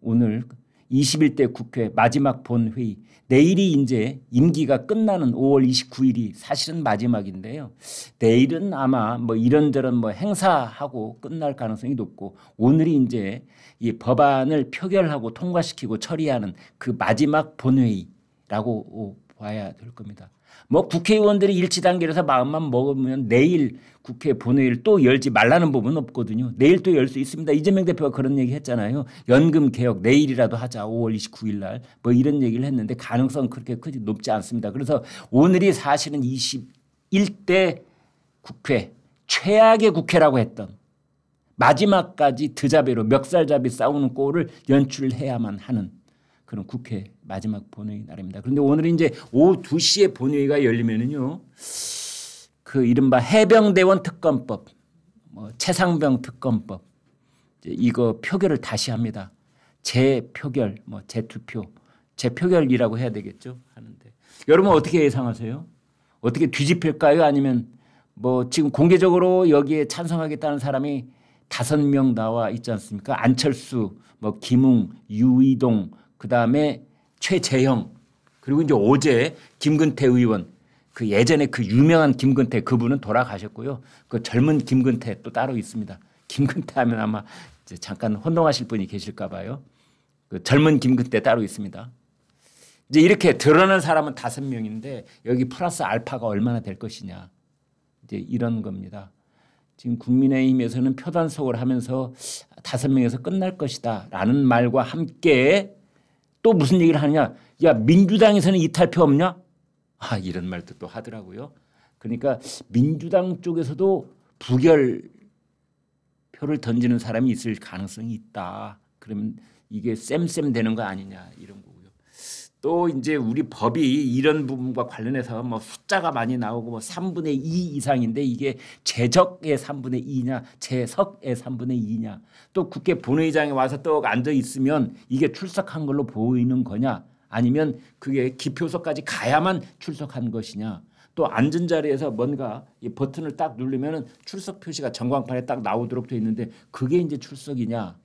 오늘 21대 국회 마지막 본회의, 내일이 이제 임기가 끝나는 5월 29일이 사실은 마지막인데요. 내일은 아마 뭐 이런저런 뭐 행사하고 끝날 가능성이 높고, 오늘이 이제 이 법안을 표결하고 통과시키고 처리하는 그 마지막 본회의라고 봐야 될 겁니다. 뭐 국회의원들이 일치단결해서 마음만 먹으면 내일 국회 본회의를 또 열지 말라는 부분은 없거든요. 내일 또 열 수 있습니다. 이재명 대표가 그런 얘기 했잖아요. 연금 개혁 내일이라도 하자, 5월 29일 날. 뭐 이런 얘기를 했는데 가능성은 그렇게 크지 높지 않습니다. 그래서 오늘이 사실은 21대 국회, 최악의 국회라고 했던, 마지막까지 드자배로 멱살잡이 싸우는 꼴을 연출해야만 하는 그런 국회 마지막 본회의 날입니다. 그런데 오늘 이제 오후 2시에 본회의가 열리면은요, 그 이른바 해병대원 특검법, 뭐 최상병 특검법, 이거 표결을 다시 합니다. 재표결, 뭐 재투표, 재표결이라고 해야 되겠죠. 하는데 여러분 어떻게 예상하세요? 어떻게 뒤집힐까요? 아니면 뭐 지금 공개적으로 여기에 찬성하겠다는 사람이 5명 나와 있지 않습니까? 안철수, 뭐 김웅, 유이동, 그다음에 최재형, 그리고 이제 어제 김근태 의원, 그 예전에 그 유명한 김근태, 그분은 돌아가셨고요. 그 젊은 김근태 또 따로 있습니다. 김근태 하면 아마 이제 잠깐 혼동하실 분이 계실까 봐요. 그 젊은 김근태 따로 있습니다. 이제 이렇게 드러난 사람은 5명인데 여기 플러스 알파가 얼마나 될 것이냐, 이제 이런 겁니다. 지금 국민의힘에서는 표단속을 하면서 5명에서 끝날 것이다 라는 말과 함께 또 무슨 얘기를 하느냐. 야, 민주당에서는 이탈표 없냐? 이런 말도 또 하더라고요. 그러니까 민주당 쪽에서도 부결표를 던지는 사람이 있을 가능성이 있다. 그러면 이게 쌤쌤 되는 거 아니냐, 이런 거고요. 또 이제 우리 법이 이런 부분과 관련해서 뭐 숫자가 많이 나오고 뭐 3분의 2 이상인데 이게 재적의 3분의 2냐 재석의 3분의 2냐, 또 국회 본회의장에 와서 또 앉아 있으면 이게 출석한 걸로 보이는 거냐, 아니면 그게 기표소까지 가야만 출석한 것이냐, 또 앉은 자리에서 뭔가 이 버튼을 딱 누르면 출석 표시가 전광판에 딱 나오도록 돼 있는데 그게 이제 출석이냐,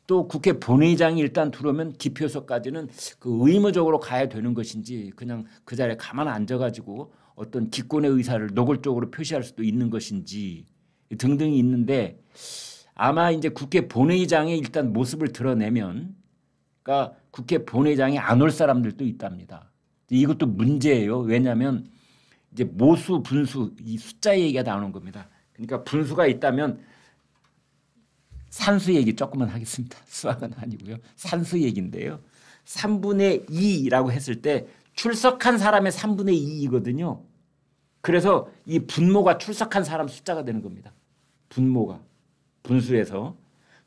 또 국회 본회의장이 일단 들어오면 기표소까지는 그 의무적으로 가야 되는 것인지 그냥 그 자리에 가만 앉아가지고 어떤 기권의 의사를 노골적으로 표시할 수도 있는 것인지 등등이 있는데, 아마 이제 국회 본회의장에 일단 모습을 드러내면, 그러니까 국회 본회의장에 안 올 사람들도 있답니다. 이것도 문제예요. 왜냐하면 이제 모수, 분수, 이 숫자 얘기가 나오는 겁니다. 그러니까 분수가 있다면, 산수 얘기 조금만 하겠습니다. 수학은 아니고요. 산수 얘기인데요. 3분의 2라고 했을 때 출석한 사람의 3분의 2이거든요. 그래서 이 분모가 출석한 사람 숫자가 되는 겁니다. 분모가 분수에서.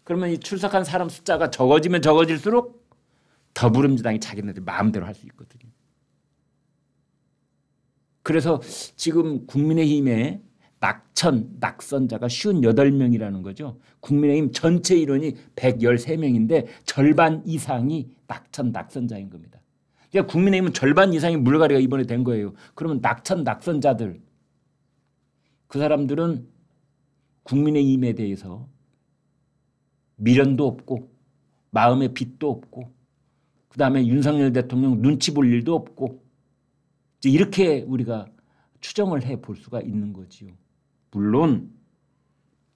그러면 이 출석한 사람 숫자가 적어지면 적어질수록 더불어민주당이 자기네들 마음대로 할 수 있거든요. 그래서 지금 국민의힘에 낙선자가 58명이라는 거죠. 국민의힘 전체 인원이 113명인데 절반 이상이 낙선자인 겁니다. 그러니까 국민의힘은 절반 이상이 물갈이가 이번에 된 거예요. 그러면 낙선자들, 그 사람들은 국민의힘에 대해서 미련도 없고 마음의 빚도 없고 그다음에 윤석열 대통령 눈치 볼 일도 없고, 이렇게 우리가 추정을 해볼 수가 있는 거지요. 물론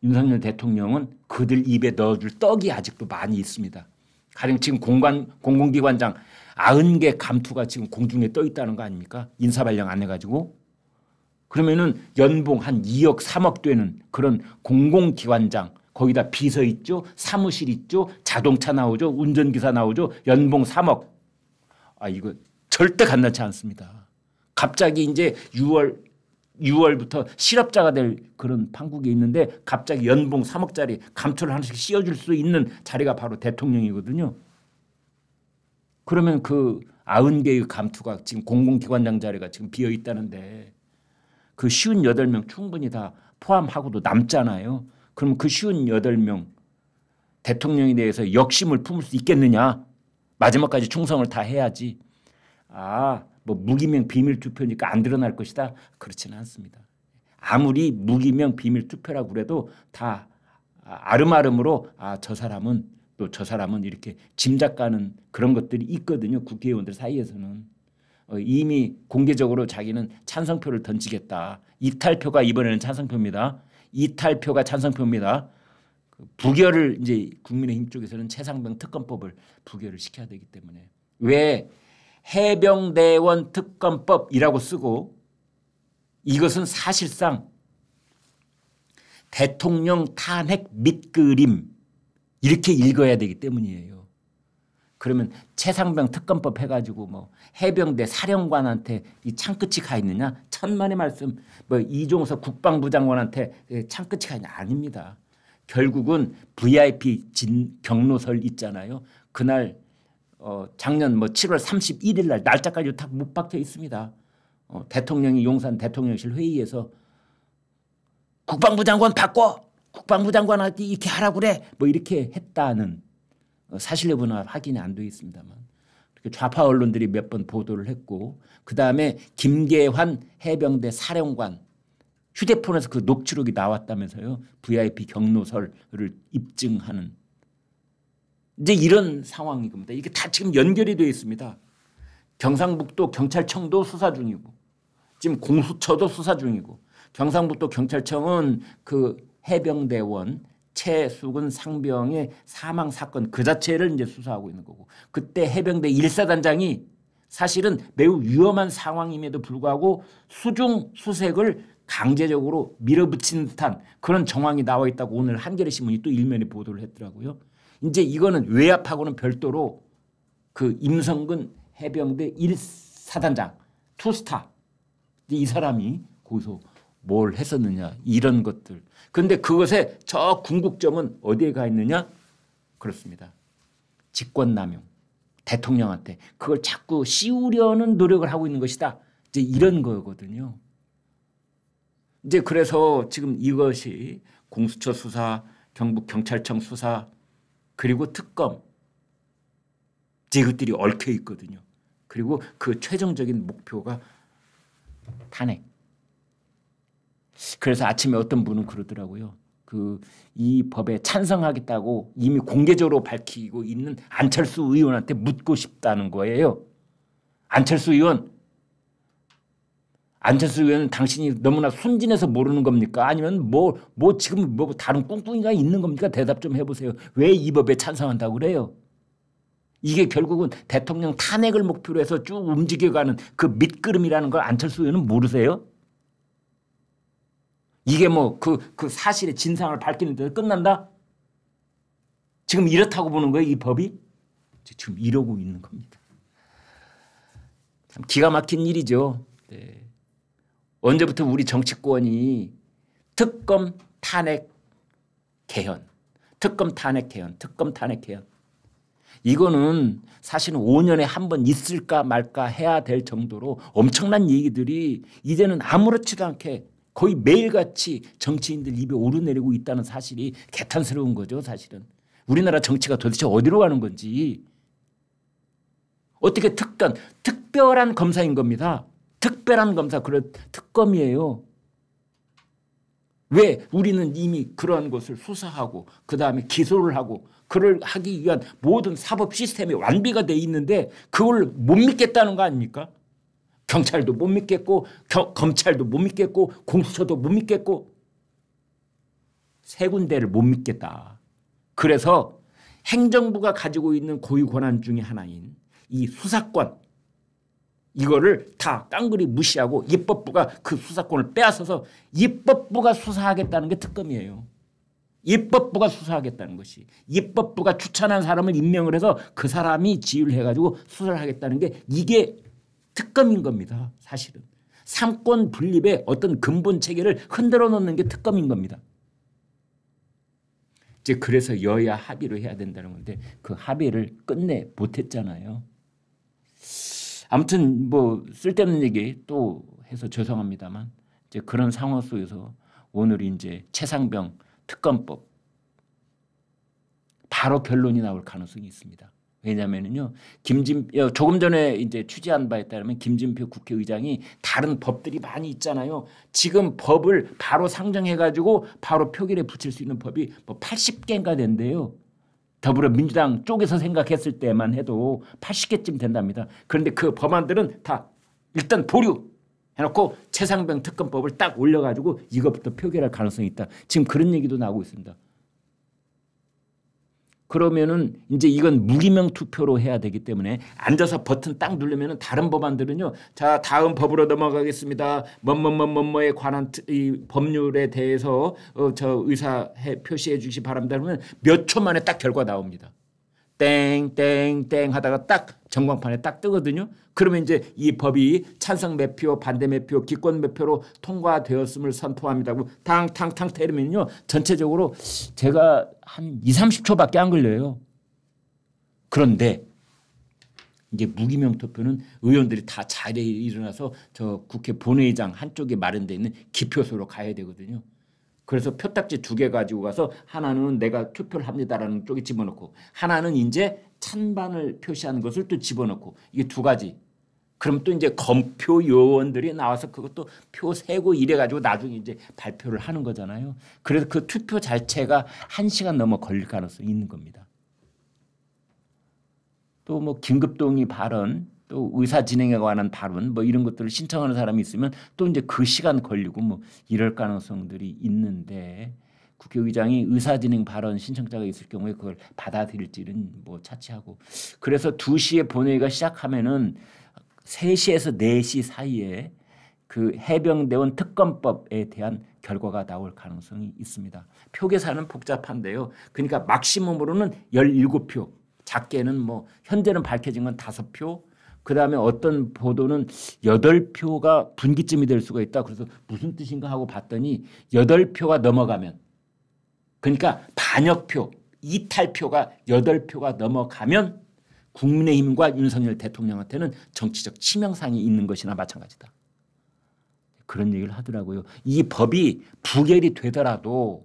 윤석열 대통령은 그들 입에 넣어줄 떡이 아직도 많이 있습니다. 가령 지금 공공기관장 90개 감투가 지금 공중에 떠 있다는 거 아닙니까? 인사발령 안 해가지고. 그러면은 연봉 한 2억 3억 되는 그런 공공기관장, 거기다 비서 있죠, 사무실 있죠, 자동차 나오죠, 운전기사 나오죠, 연봉 3억. 이거 절대 간단치 않습니다. 갑자기 이제 6월부터 실업자가 될 그런 판국이 있는데 갑자기 연봉 3억짜리 감투를 하나씩 씌워줄 수 있는 자리가 바로 대통령이거든요. 그러면 그 90개의 감투가 지금 공공기관장 자리가 지금 비어 있다는데 그 58명 충분히 다 포함하고도 남잖아요. 그럼 그 58명 대통령에 대해서 역심을 품을 수 있겠느냐. 마지막까지 충성을 다 해야지. 뭐 무기명 비밀 투표니까 안 드러날 것이다. 그렇지는 않습니다. 아무리 무기명 비밀 투표라고 그래도 다 아름아름으로 저 사람은 또 저 사람은 이렇게 짐작가는 그런 것들이 있거든요. 국회의원들 사이에서는. 이미 공개적으로 자기는 찬성표를 던지겠다. 이탈표가 이번에는 찬성표입니다. 이탈표가 찬성표입니다. 부결을 이제 국민의힘 쪽에서는 최상병 특검법을 부결을 시켜야 되기 때문에 왜 해병대원 특검법이라고 쓰고 이것은 사실상 대통령 탄핵 밑그림 이렇게 읽어야 되기 때문이에요. 그러면 최상병 특검법 해가지고 뭐 해병대 사령관한테 이 창끝이 가 있느냐? 천만의 말씀. 뭐 이종석 국방부 장관한테 창끝이 가 있냐? 아닙니다. 결국은 VIP 경로설 있잖아요. 그날 작년 뭐 7월 31일 날 날짜까지 다 못 박혀 있습니다. 대통령이 용산 대통령실 회의에서 국방부 장관 바꿔, 국방부 장관한테 이렇게 하라고 그래, 뭐 이렇게 했다는 사실 여부는 확인이 안 되어 있습니다만 좌파 언론들이 몇 번 보도를 했고 그 다음에 김계환 해병대 사령관 휴대폰에서 그 녹취록이 나왔다면서요. VIP 경로설을 입증하는 이제 이런 상황인 겁니다. 이게 다 지금 연결이 되어 있습니다. 경상북도 경찰청도 수사 중이고 지금 공수처도 수사 중이고 경상북도 경찰청은 그 해병대원 최수근 상병의 사망 사건 그 자체를 이제 수사하고 있는 거고 그때 해병대 1사단장이 사실은 매우 위험한 상황임에도 불구하고 수중 수색을 강제적으로 밀어붙이는 듯한 그런 정황이 나와 있다고 오늘 한겨레 신문이 또 일면에 보도를 했더라고요. 이제 이거는 외압하고는 별도로 그 임성근 해병대 1사단장 투스타 이 사람이 거기서 뭘 했었느냐 이런 것들. 그런데 그것의 저 궁극점은 어디에 가 있느냐? 그렇습니다. 직권남용. 대통령한테 그걸 자꾸 씌우려는 노력을 하고 있는 것이다. 이제 이런 거거든요. 이제 그래서 지금 이것이 공수처 수사, 경북경찰청 수사 그리고 특검 이제 이것들이 얽혀 있거든요. 그리고 그 최종적인 목표가 탄핵. 그래서 아침에 어떤 분은 그러더라고요. 이 법에 찬성하겠다고 이미 공개적으로 밝히고 있는 안철수 의원한테 묻고 싶다는 거예요. 안철수 의원은 당신이 너무나 순진해서 모르는 겁니까? 아니면 뭐 지금 뭐 다른 꿍꿍이가 있는 겁니까? 대답 좀 해보세요. 왜 이 법에 찬성한다고 그래요? 이게 결국은 대통령 탄핵을 목표로 해서 쭉 움직여가는 그 밑그림이라는 걸 안철수 의원은 모르세요? 이게 뭐 그 사실의 진상을 밝히는 데 끝난다? 지금 이렇다고 보는 거예요, 이 법이? 지금 이러고 있는 겁니다. 참 기가 막힌 일이죠. 네. 언제부터 우리 정치권이 특검 탄핵 개헌, 특검 탄핵 개헌, 특검 탄핵 개헌. 이거는 사실은 5년에 한 번 있을까 말까 해야 될 정도로 엄청난 얘기들이 이제는 아무렇지도 않게 거의 매일같이 정치인들 입에 오르내리고 있다는 사실이 개탄스러운 거죠. 사실은. 우리나라 정치가 도대체 어디로 가는 건지. 어떻게 특별한 검사인 겁니다. 특별한 검사, 그런 특검이에요. 왜 우리는 이미 그러한 것을 수사하고 그다음에 기소를 하고 그걸 하기 위한 모든 사법 시스템이 완비가 돼 있는데 그걸 못 믿겠다는 거 아닙니까? 경찰도 못 믿겠고 검찰도 못 믿겠고 공수처도 못 믿겠고 세 군데를 못 믿겠다. 그래서 행정부가 가지고 있는 고유 권한 중에 하나인 이 수사권 이거를 다 깡그리 무시하고 입법부가 그 수사권을 빼앗아서 입법부가 수사하겠다는 게 특검이에요. 입법부가 수사하겠다는 것이 입법부가 추천한 사람을 임명을 해서 그 사람이 지휘를 해가지고 수사를 하겠다는 게 이게 특검인 겁니다. 사실은. 삼권 분립의 어떤 근본 체계를 흔들어 놓는 게 특검인 겁니다. 이제 그래서 여야 합의로 해야 된다는 건데 그 합의를 끝내 못했잖아요. 아무튼 뭐 쓸데없는 얘기 또 해서 죄송합니다만 이제 그런 상황 속에서 오늘 이제 최상병 특검법 바로 결론이 나올 가능성이 있습니다. 왜냐하면요, 조금 전에 이제 취재한 바에 따르면 김진표 국회의장이 다른 법들이 많이 있잖아요. 지금 법을 바로 상정해가지고 바로 표결에 붙일 수 있는 법이 뭐 80개인가 된대요. 더불어민주당 쪽에서 생각했을 때만 해도 80개쯤 된답니다. 그런데 그 법안들은 다 일단 보류해놓고 최상병 특검법을 딱 올려가지고 이것부터 표결할 가능성이 있다. 지금 그런 얘기도 나오고 있습니다. 그러면은 이제 이건 무기명 투표로 해야 되기 때문에 앉아서 버튼 딱 누르면은 다른 법안들은요. 자, 다음 법으로 넘어가겠습니다. 뭐뭐뭐뭐뭐에 관한 이 법률에 대해서 저 의사 표시해 주시 바랍니다. 그러면 몇 초 만에 딱 결과 나옵니다. 땡땡땡 하다가 딱 전광판에 딱 뜨거든요. 그러면 이제 이 법이 찬성 몇 표, 반대 몇 표, 기권 몇 표로 통과되었음을 선포합니다고 탕탕탕 때리면요. 전체적으로 제가 한 2, 30초밖에 안 걸려요. 그런데 이제 무기명 투표는 의원들이 다 자리에 일어나서 저 국회 본회의장 한쪽에 마련되어 있는 기표소로 가야 되거든요. 그래서 표딱지 2개 가지고 가서 하나는 내가 투표를 합니다라는 쪽에 집어넣고 하나는 이제 찬반을 표시하는 것을 또 집어넣고 이게 2가지. 그럼 또 이제 검표 요원들이 나와서 그것도 표 세고 이래 가지고 나중에 이제 발표를 하는 거잖아요. 그래서 그 투표 자체가 1시간 넘어 걸릴 가능성이 있는 겁니다. 또 뭐 긴급동의 발언 또 의사 진행에 관한 발언 뭐 이런 것들을 신청하는 사람이 있으면 또 이제 그 시간 걸리고 뭐 이럴 가능성들이 있는데 국회의장이 의사 진행 발언 신청자가 있을 경우에 그걸 받아들일지는 뭐 차치하고 그래서 2시에 본회의가 시작하면은 3시에서 4시 사이에 그 해병대원 특검법에 대한 결과가 나올 가능성이 있습니다. 표 계산은 복잡한데요. 그러니까 막시멈으로는 17표 작게는 뭐 현재는 밝혀진 건 5표 그다음에 어떤 보도는 8표가 분기점이 될 수가 있다. 그래서 무슨 뜻인가 하고 봤더니 8표가 넘어가면 그러니까 반역표, 이탈표가 8표가 넘어가면 국민의힘과 윤석열 대통령한테는 정치적 치명상이 있는 것이나 마찬가지다. 그런 얘기를 하더라고요. 이 법이 부결이 되더라도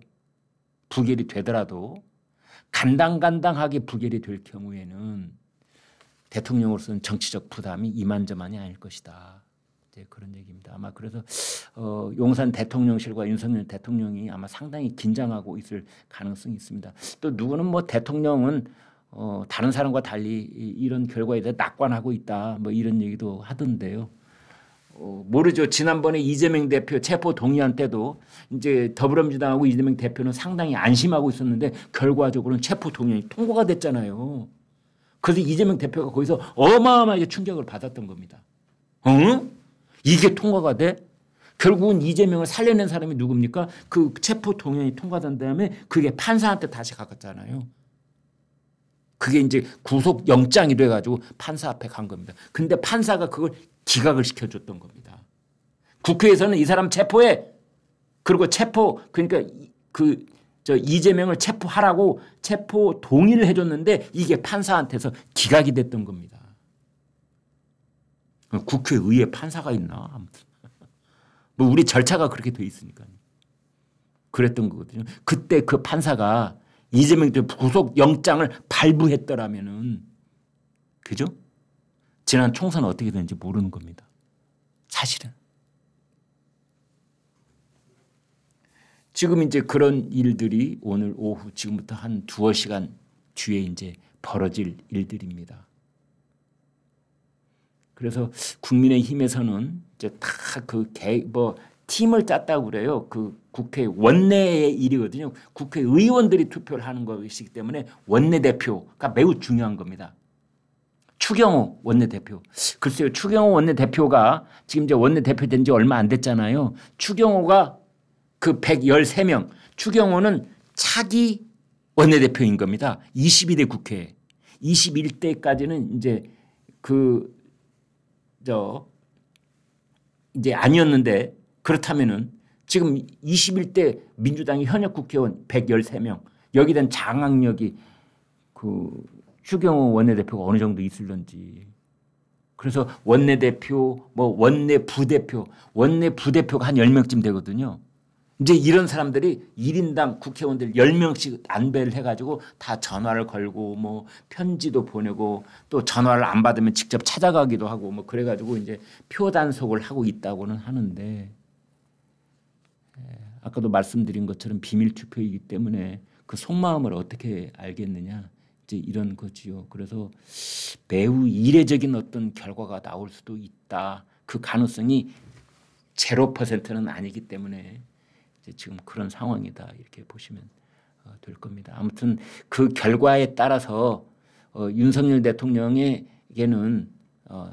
간당간당하게 부결이 될 경우에는 대통령으로서는 정치적 부담이 이만저만이 아닐 것이다. 이제 그런 얘기입니다. 아마 그래서 용산 대통령실과 윤석열 대통령이 아마 상당히 긴장하고 있을 가능성이 있습니다. 또 누구는 뭐 대통령은 다른 사람과 달리 이런 결과에 대해 낙관하고 있다. 뭐 이런 얘기도 하던데요. 모르죠. 지난번에 이재명 대표 체포 동의안 때도 이제 더불어민주당하고 이재명 대표는 상당히 안심하고 있었는데 결과적으로는 체포 동의안이 통과가 됐잖아요. 그래서 이재명 대표가 거기서 어마어마하게 충격을 받았던 겁니다. 이게 통과가 돼? 결국은 이재명을 살려낸 사람이 누굽니까? 그 체포 동의안이 통과된 다음에 그게 판사한테 다시 갔잖아요. 그게 이제 구속영장이 돼가지고 판사 앞에 간 겁니다. 근데 판사가 그걸 기각을 시켜줬던 겁니다. 국회에서는 이 사람 체포해. 그리고 그러니까 이재명을 체포하라고 체포 동의를 해줬는데 이게 판사한테서 기각이 됐던 겁니다. 국회의회 판사가 있나? 아무튼. 뭐 우리 절차가 그렇게 돼 있으니까요. 그랬던 거거든요. 그때 그 판사가 이재명 대표 구속영장을 발부했더라면은 그죠? 지난 총선 어떻게 되는지 모르는 겁니다. 사실은. 지금 이제 그런 일들이 오늘 오후 지금부터 한 2시간 뒤에 이제 벌어질 일들입니다. 그래서 국민의힘에서는 이제 다 팀을 짰다고 그래요. 그 국회 원내의 일이거든요. 국회의원들이 투표를 하는 것이기 때문에 원내대표가 매우 중요한 겁니다. 추경호 원내대표. 글쎄요. 추경호 원내대표가 지금 이제 원내대표 된 지 얼마 안 됐잖아요. 추경호가 그 113명. 추경호는 차기 원내대표인 겁니다. 22대 국회. 21대까지는 이제 이제 아니었는데 그렇다면은 지금 21대 민주당의 현역 국회의원 113명. 여기에 대한 장악력이 추경호 원내대표가 어느 정도 있을런지. 그래서 원내대표, 원내부대표가 한 10명쯤 되거든요. 이제 이런 사람들이 1인당 국회의원들 10명씩 안배를 해가지고 다 전화를 걸고 뭐 편지도 보내고 또 전화를 안 받으면 직접 찾아가기도 하고 뭐 그래가지고 이제 표 단속을 하고 있다고는 하는데 아까도 말씀드린 것처럼 비밀 투표이기 때문에 그 속마음을 어떻게 알겠느냐 이제 이런 거지요. 그래서 매우 이례적인 어떤 결과가 나올 수도 있다. 그 가능성이 0%는 아니기 때문에 이제 지금 그런 상황이다 이렇게 보시면 될 겁니다. 아무튼 그 결과에 따라서 윤석열 대통령에게는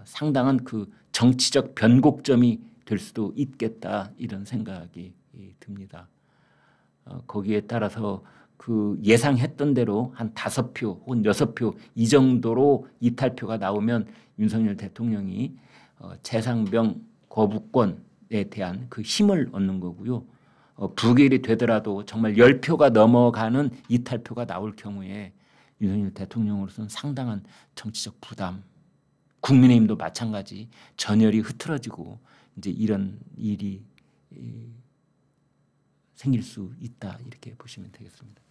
상당한 그 정치적 변곡점이 될 수도 있겠다 이런 생각이 듭니다. 거기에 따라서 그 예상했던 대로 한 5표 혹은 6표 이 정도로 이탈표가 나오면 윤석열 대통령이 최상병 거부권에 대한 그 힘을 얻는 거고요. 부결이 되더라도 정말 10표가 넘어가는 이탈표가 나올 경우에 윤석열 대통령으로서는 상당한 정치적 부담, 국민의힘도 마찬가지 전열이 흐트러지고 이제 이런 일이 생길 수 있다 이렇게 보시면 되겠습니다.